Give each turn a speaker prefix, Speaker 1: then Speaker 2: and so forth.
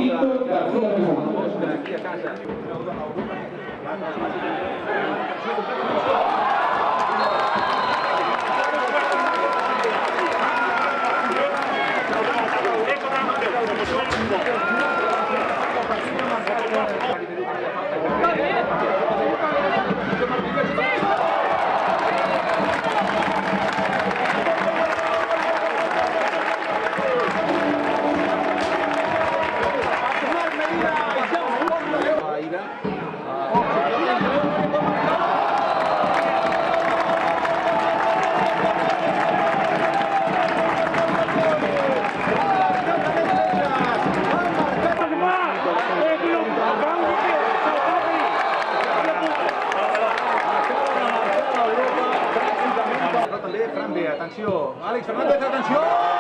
Speaker 1: Quito García Ramón.
Speaker 2: Aquí a casa. També, Fran B, atenció. Àlex Fernández, atenció!